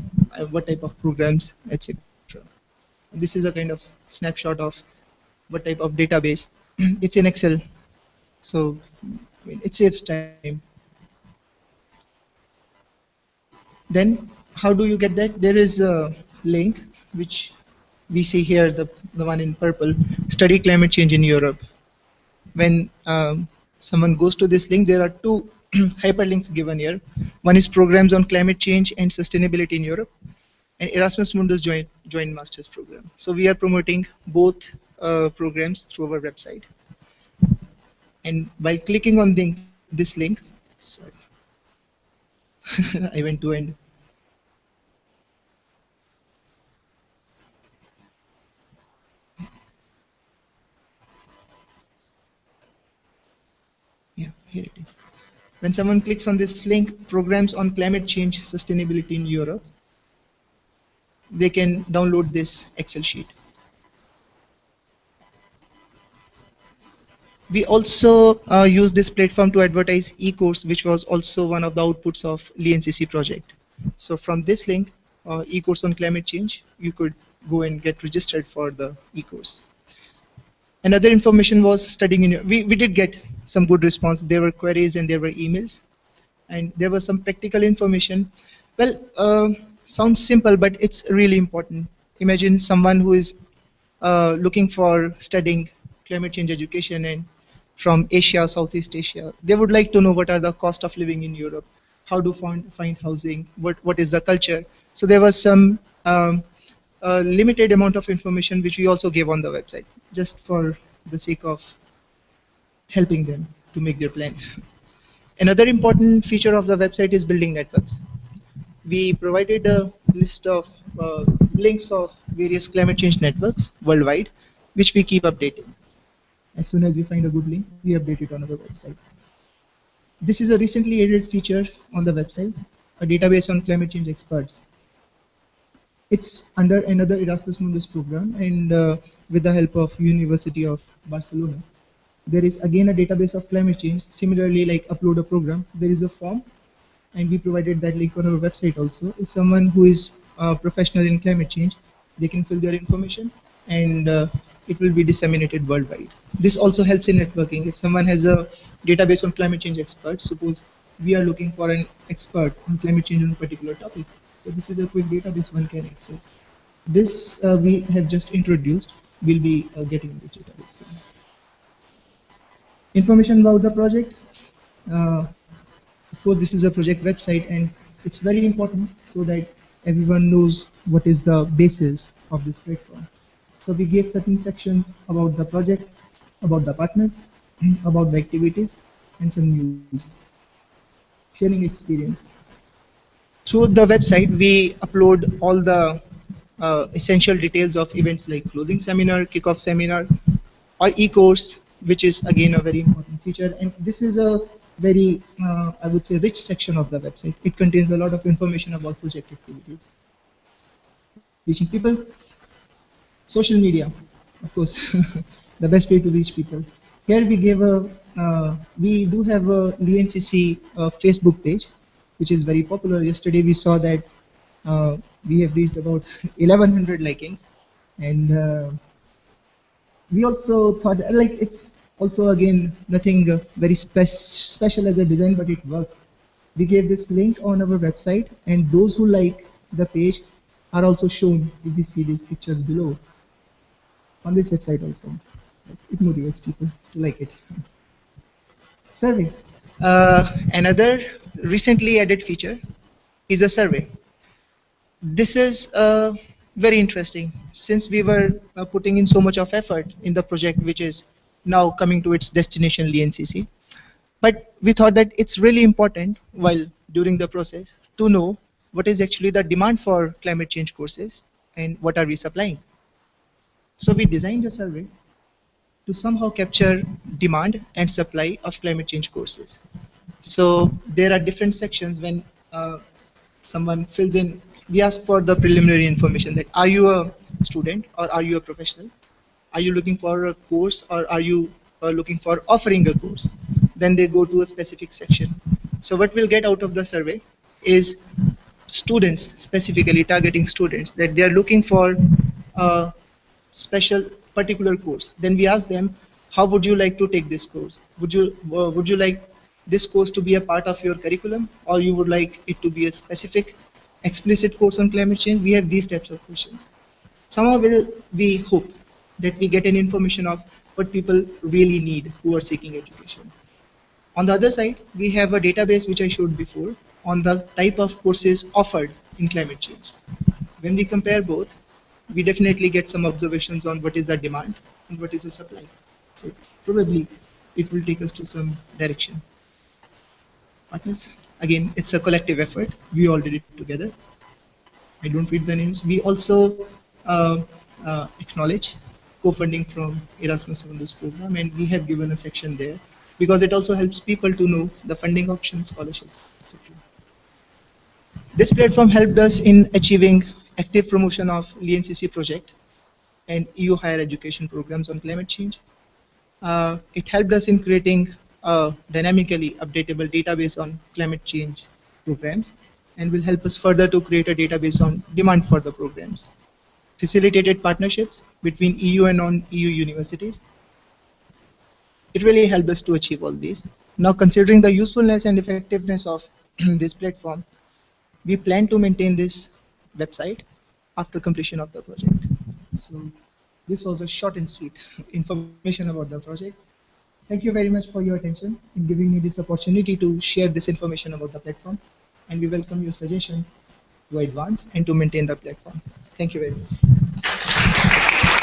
what type of programs, etc. This is a kind of snapshot of what type of database. It's in Excel, so I mean, it saves time. Then how do you get that? There is a link which we see here, the one in purple, study climate change in Europe. When someone goes to this link, there are two hyperlinks given here. One is programs on climate change and sustainability in Europe, and Erasmus Mundus joint master's program. So we are promoting both programs through our website. And by clicking on this link, sorry, I went to end. Yeah, here it is. When someone clicks on this link, programs on climate change sustainability in Europe, they can download this Excel sheet. We also use this platform to advertise e-course, which was also one of the outputs of LeanCC project. So from this link, e-course on climate change, you could go and get registered for the e-course. Another information was studying in, we did get some good response. There were queries and there were emails. And there was some practical information. Well, sounds simple, but it's really important. Imagine someone who is looking for studying climate change education and from Asia, Southeast Asia. They would like to know what are the cost of living in Europe, how to find housing, what is the culture. So there was some limited amount of information which we also gave on the website, just for the sake of helping them to make their plan. Another important feature of the website is building networks. We provided a list of links of various climate change networks worldwide, which we keep updating. As soon as we find a good link, we update it on our website. This is a recently added feature on the website, a database on climate change experts. It's under another Erasmus Mundus program, and with the help of University of Barcelona, there is again a database of climate change. Similarly, like Upload a Program, there is a form, and we provided that link on our website also. If someone who is a professional in climate change, they can fill their information, and it will be disseminated worldwide. This also helps in networking. If someone has a database on climate change experts, suppose we are looking for an expert on climate change on a particular topic, so this is a quick database one can access. This we have just introduced. We'll be getting this database soon. Information about the project. Of course, this is a project website, and it's very important so that everyone knows what is the basis of this platform. So we gave certain sections about the project, about the partners, about the activities, and some news. Sharing experience. Through the website, we upload all the essential details of events like closing seminar, kickoff seminar, or e-course, which is again a very important feature. And this is a very, I would say, rich section of the website. It contains a lot of information about project activities. Reaching people. Social media, of course, the best way to reach people. Here we gave we do have a LeanCC Facebook page, which is very popular. Yesterday we saw that we have reached about 1100 likings, and we also thought like it's also again nothing very special as a design, but it works. We gave this link on our website, and those who like the page are also shown if we see these pictures below on this website also. It motivates people to like it. Survey. Another recently added feature is a survey. This is very interesting since we were putting in so much of effort in the project, which is now coming to its destination, LeanCC. But we thought that it's really important while during the process to know what is actually the demand for climate change courses and what are we supplying. So we designed a survey to somehow capture demand and supply of climate change courses. So there are different sections when someone fills in. We ask for the preliminary information that are you a student or are you a professional? Are you looking for a course or are you looking for offering a course? Then they go to a specific section. So what we'll get out of the survey is students, specifically targeting students, that they are looking for a special particular course. Then we ask them, how would you like to take this course? Would you like this course to be a part of your curriculum, or you would like it to be a specific explicit course on climate change? We have these types of questions. Somehow we hope that we get an information of what people really need who are seeking education. On the other side, we have a database which I showed before on the type of courses offered in climate change. When we compare both, we definitely get some observations on what is the demand and what is the supply. So probably it will take us to some direction. Partners, again, it's a collective effort. We all did it together. I don't read the names. We also acknowledge co-funding from Erasmus Mundus program, and we have given a section there because it also helps people to know the funding options, scholarships, etc. This platform helped us in achieving active promotion of LeanCC project and EU higher education programs on climate change. It helped us in creating a dynamically updatable database on climate change programs, and will help us further to create a database on demand for the programs. Facilitated partnerships between EU and non-EU universities. It really helped us to achieve all these. Now, considering the usefulness and effectiveness of this platform, we plan to maintain this website after completion of the project. So this was a short and sweet information about the project. Thank you very much for your attention in giving me this opportunity to share this information about the platform, and we welcome your suggestions to advance and to maintain the platform. Thank you very much.